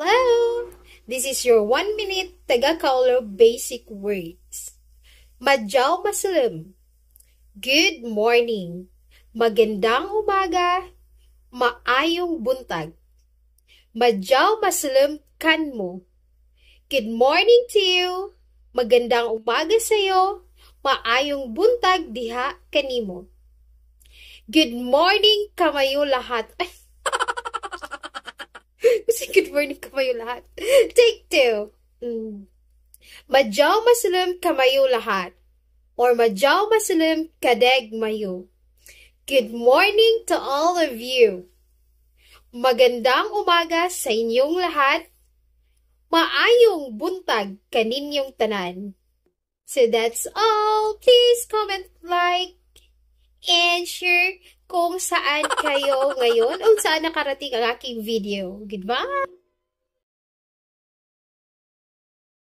Hello! This is your 1-minute Taga-Kaulo basic words. Madyaw masalam. Good morning. Magandang umaga. Maayong buntag. Madyaw masalam kan mo. Good morning to you. Magandang umaga sa'yo. Maayong buntag diha kanimo. Good morning kamayo lahat. Kasi good morning kamayo lahat. Take 2. Madyaw masalam kamayo lahat. Or madyaw masalam kadeg mayo. Good morning to all of you. Magandang umaga sa inyong lahat. Maayong buntag kaninyong tanan. So that's all. Please comment, like, and share kung saan kayo ngayon o saan nakarating ang aking video. Goodbye!